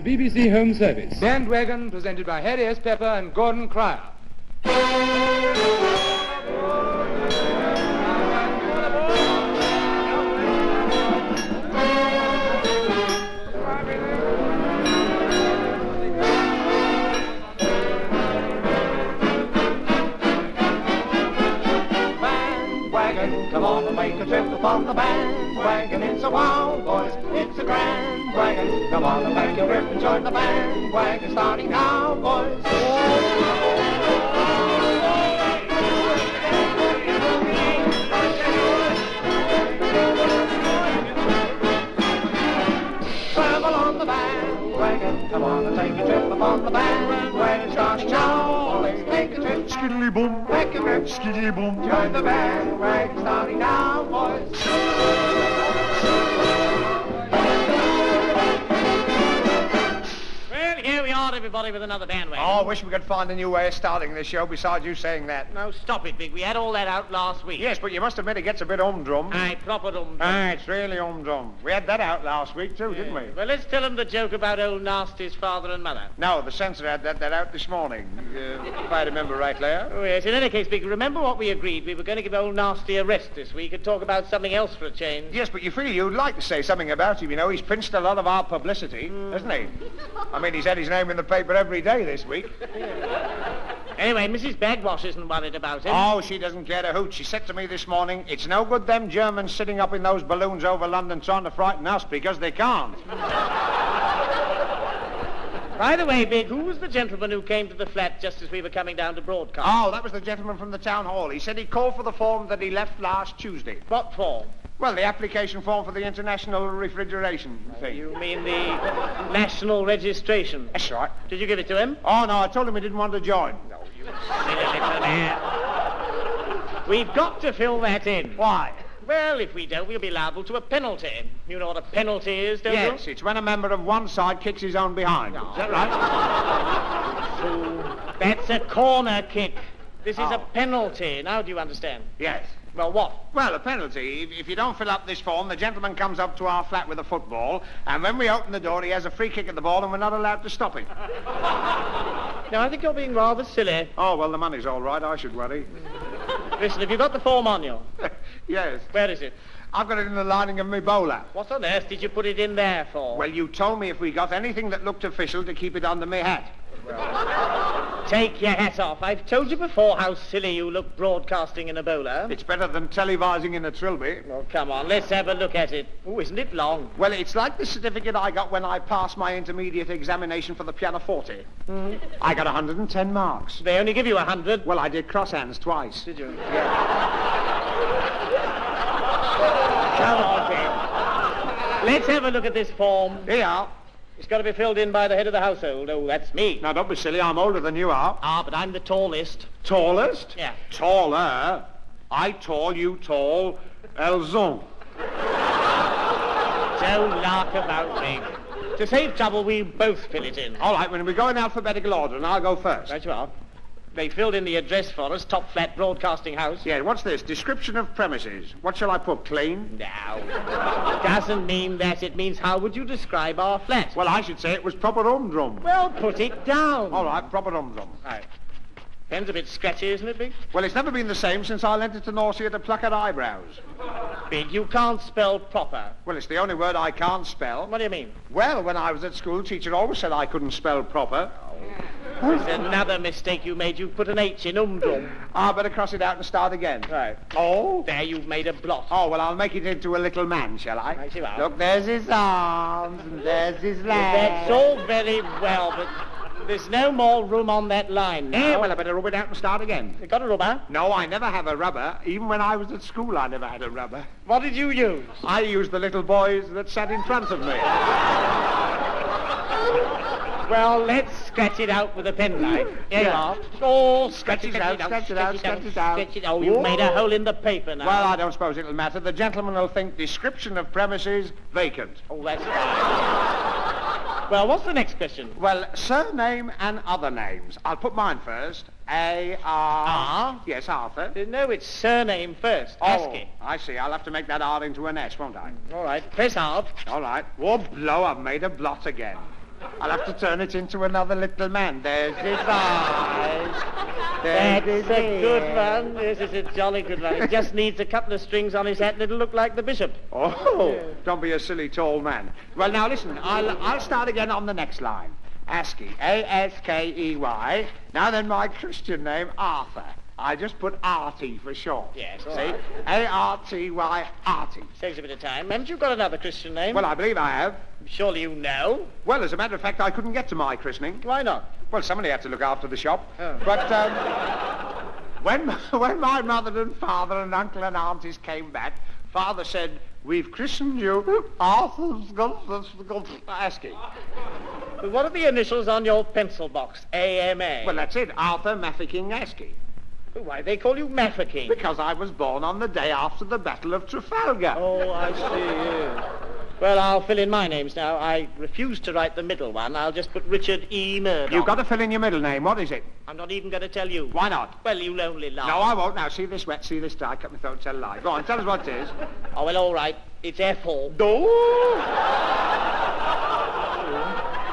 BBC Home Service. Bandwagon, presented by Harry S. Pepper and Gordon Cryer. Come on and make a trip upon the bandwagon. It's a wild, boys, it's a grand wagon. Come on and make your trip and join the bandwagon. Starting now, boys. Travel on the bandwagon. Come on and take a trip upon the bandwagon. Starting now, boys. Make a trip. Skiddly boom. Make a trip. Skiddly boom. Join the bandwagon. Starting now, boys. Well, here we are, everybody, with another bandwagon. Oh, I wish we could find a new way of starting this show besides you saying that. No, stop it, Big. We had all that out last week. Yes, but you must admit it gets a bit humdrum. Aye, proper dum. Aye, it's really humdrum. We had that out last week, too, didn't we? Well, let's tell them the joke about old Nasty's father and mother. No, the censor had that out this morning, if I remember right, Leah. Oh, yes. In any case, Big, remember what we agreed? We were going to give old Nasty a rest this week and talk about something else for a change. Yes, but you feel you'd like to say something about him. You know, he's pinched a lot of our publicity, hasn't he? I mean, he's had his name in the paper every day this week. Anyway, Mrs. Bagwash isn't worried about him. Oh, she doesn't care a hoot. She said to me this morning, it's no good them Germans sitting up in those balloons over London trying to frighten us because they can't. By the way, Big, who was the gentleman who came to the flat just as we were coming down to broadcast? Oh, that was the gentleman from the town hall. He said he called for the form that he left last Tuesday. What form? Well, the application form for the international refrigeration thing. You mean the national registration? That's right. Did you give it to him? Oh, no, I told him he didn't want to join. No, you silly little man. We've got to fill that in. Why? Well, if we don't, we'll be liable to a penalty. You know what a penalty is, don't you? Yes, it's when a member of one side kicks his own behind. No. Is that right? So, that's a corner kick. This is a Oh. penalty. Now do you understand? Yes. Well, what? Well, a penalty. If you don't fill up this form, the gentleman comes up to our flat with a football, and when we open the door, he has a free kick at the ball, and we're not allowed to stop him. No, I think you're being rather silly. Oh, well, the money's all right. I should worry. Listen, have you got the form on you? Yes. Where is it? I've got it in the lining of my bowler. What on earth did you put it in there for? Well, you told me if we got anything that looked official to keep it under my hat. Take your hat off. I've told you before how silly you look broadcasting in a bowler. It's better than televising in a trilby. Oh, come on, let's have a look at it. Oh, isn't it long? Well, it's like the certificate I got when I passed my intermediate examination for the pianoforte. I got 110 marks. They only give you 100. Well, I did cross hands twice. Did you? Yeah. Come on, then. Let's have a look at this form. Here you are. It's got to be filled in by the head of the household. Oh, that's me. Now, don't be silly. I'm older than you are. Ah, but I'm the tallest. Tallest? Yeah. Taller? I tall, you tall. Elzon. Don't lark about me. To save trouble, we both fill it in. All right, when we go in alphabetical order, and I'll go first. Right you are. They filled in the address for us, Top Flat Broadcasting House. Yeah, what's this? Description of premises. What shall I put? Clean? No. It doesn't mean that. It means how would you describe our flat? Well, I should say it was proper humdrum. Well, put it down. All right, proper humdrum. Right. Pen's a bit scratchy, isn't it, Big? Well, it's never been the same since I lent it to Norcia to pluck her eyebrows. Big, you can't spell proper. Well, it's the only word I can't spell. What do you mean? Well, when I was at school, teacher always said I couldn't spell proper. There's another mistake you made. You put an H in umdrum. I better cross it out and start again. Right. Oh? There, you've made a blot. Oh, well, I'll make it into a little man, shall I? Right, you are. Look, there's his arms, and there's his legs. That's all very well, but there's no more room on that line now. Yeah, well, I better rub it out and start again. You got a rubber? No, I never have a rubber. Even when I was at school, I never had a rubber. What did you use? I used the little boys that sat in front of me. Well, let's scratch it out with a penknife. Here you are. Oh, scratch it out, scratch it out, scratch it out. Scratch it. Oh, you've made a hole in the paper now. Well, I don't suppose it'll matter. The gentleman will think description of premises vacant. Oh, that's fine. Well, what's the next question? Well, surname and other names. I'll put mine first. A-R... Yes, Arthur. No, it's surname first. Askey. I see. I'll have to make that R into an S, won't I? All right. Press hard. All right. Oh, blow, I've made a blot again. I'll have to turn it into another little man. There's his eyes. There's That's his a good ears. one. This is a jolly good one. It just needs a couple of strings on his hat and it'll look like the bishop. Oh, don't be a silly tall man. Well, now listen, I'll start again on the next line. Askey, A-S-K-E-Y. Now then, my Christian name, Arthur. I just put Artie for short. Yes, all See? right. A-R-T-Y, Artie. Saves a bit of time. Haven't you got another Christian name? Well, I believe I have. Surely you know. Well, as a matter of fact, I couldn't get to my christening. Why not? Well, somebody had to look after the shop. Oh. But when my mother and father and uncle and aunties came back, father said, "We've christened you Arthur's Askey." But what are the initials on your pencil box? A-M-A. Well, that's it, Arthur Mafeking Askey. Why, they call you Mafeking. Because I was born on the day after the Battle of Trafalgar. Oh, I see, yes. Well, I'll fill in my names now. I refuse to write the middle one. I'll just put Richard E. Murdoch. You've got to fill in your middle name. What is it? I'm not even going to tell you. Why not? Well, you'll only laugh. No, I won't. Now, see this wet, see this dry. Cut my throat, tell a lie. Go on, tell us what it is. Oh, well, all right. It's Ethel.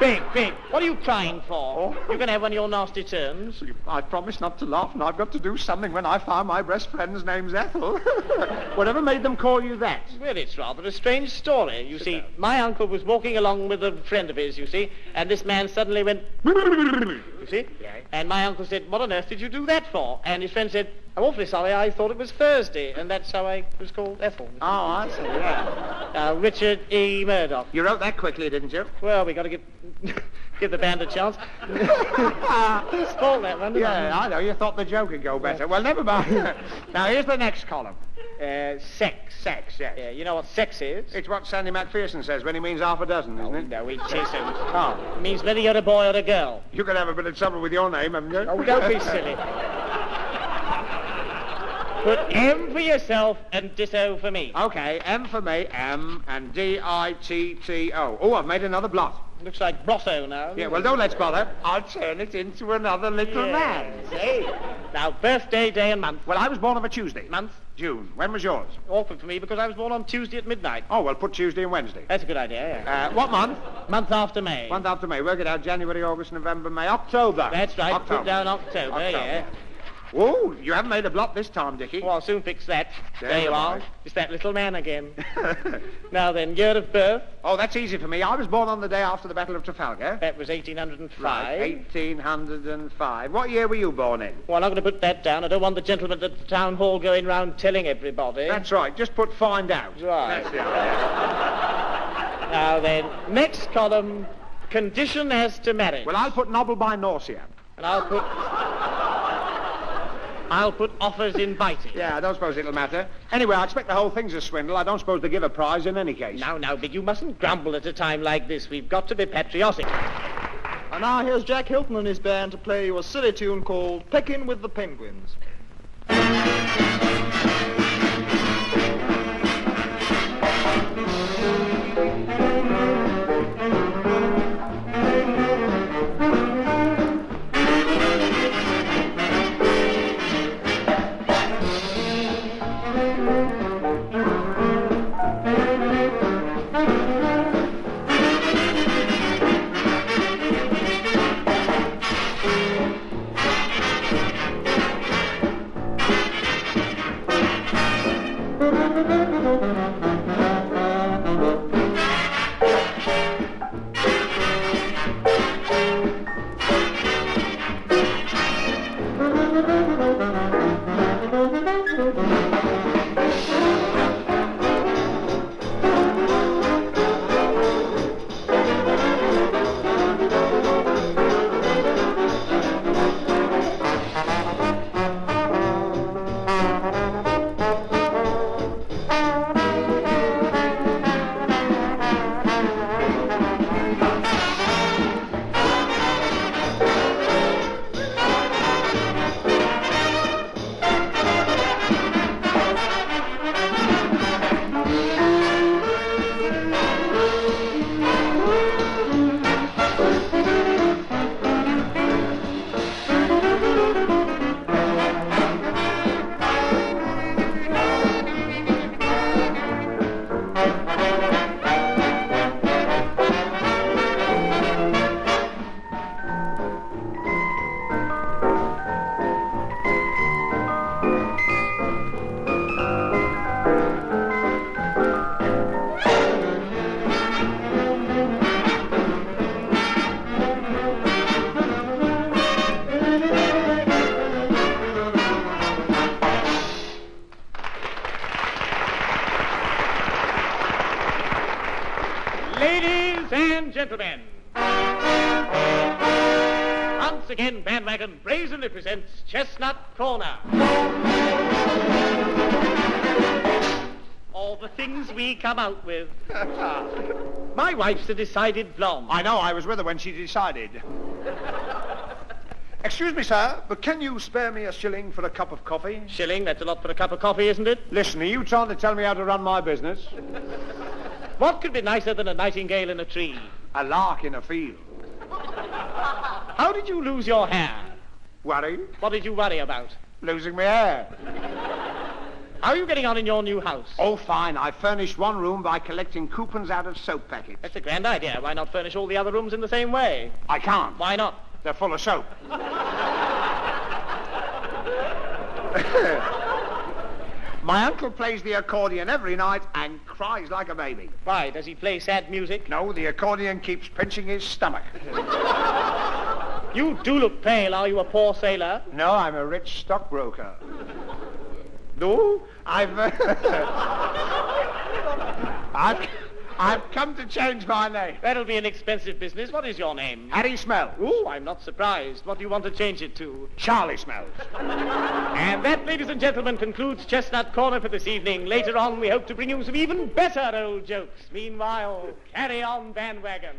Big. What are you crying for? Oh. You can have one of your nasty turns. I promised not to laugh, and I've got to do something when I find my best friend's name's Ethel. Whatever made them call you that? Well, it's rather a strange story. You see, my uncle was walking along with a friend of his, you see, and this man suddenly went... You see? Yeah. And my uncle said, "What on earth did you do that for?" And his friend said, "I'm awfully sorry, I thought it was Thursday." And that's how I was called Ethel. Oh, I see, yeah. Richard E. Murdoch. You wrote that quickly, didn't you? Well, we got to give the band a chance. Spoiled that one, didn't Yeah, I know. You thought the joke would go better. Well, never mind. Now, here's the next column. Sex. Sex, yes. Yeah, you know what sex is? It's what Sandy McPherson says when he means half a dozen, isn't it? No, it isn't. Oh. It means whether you're a boy or a girl. You could have a bit of trouble with your name, haven't you? Oh, don't be silly. Put M for yourself and ditto for me. Okay, M for me, M, and D-I-T-T-O. Oh, I've made another blot. Looks like Blotto now. Yeah, well, don't let's bother. I'll turn it into another little man. Hey. Now, birthday, day and month. Well, I was born on a Tuesday. Month? June. When was yours? Awkward for me because I was born on Tuesday at midnight. Oh, well, put Tuesday and Wednesday. That's a good idea, yeah. What month? Month after May. Month after May. Work it out. January, August, November, May, October. That's right. October. Put down October, yeah. Oh, you haven't made a blot this time, Dickie. Well, I'll soon fix that. There There you you are. are. It's that little man again. Now then, year of birth. Oh, that's easy for me. I was born on the day after the Battle of Trafalgar. That was 1805. Right, 1805. What year were you born in? Well, I'm going to put that down. I don't want the gentleman at the town hall going round telling everybody. That's right. Just put find out. Right. That's it. Yeah. Now then, next column, condition as to marriage. Well, I'll put novel by nausea. And I'll put offers inviting. Yeah, I don't suppose it'll matter. Anyway, I expect the whole thing's a swindle. I don't suppose they give a prize in any case. Now, Big, you mustn't grumble at a time like this. We've got to be patriotic. And now here's Jack Hylton and his band to play you a silly tune called Peckin' with the Penguins. Ladies and gentlemen, once again, Bandwagon brazenly presents Chestnut Corner. All the things we come out with. My wife's a decided blonde. I know, I was with her when she decided. Excuse me, sir, but can you spare me a shilling for a cup of coffee? Shilling, that's a lot for a cup of coffee, isn't it? Listen, are you trying to tell me how to run my business? What could be nicer than a nightingale in a tree? A lark in a field. How did you lose your hair? Worry? What did you worry about? Losing my hair. How are you getting on in your new house? Oh, fine. I furnished one room by collecting coupons out of soap packets. That's a grand idea. Why not furnish all the other rooms in the same way? I can't. Why not? They're full of soap. My uncle plays the accordion every night and cries like a baby. Why, does he play sad music? No, the accordion keeps pinching his stomach. You do look pale. Are you a poor sailor? No, I'm a rich stockbroker. No, I've come to change my name. That'll be an expensive business. What is your name? Harry Smells. Ooh, I'm not surprised. What do you want to change it to? Charlie Smells. And that, ladies and gentlemen, concludes Chestnut Corner for this evening. Later on, we hope to bring you some even better old jokes. Meanwhile, carry on, Bandwagon.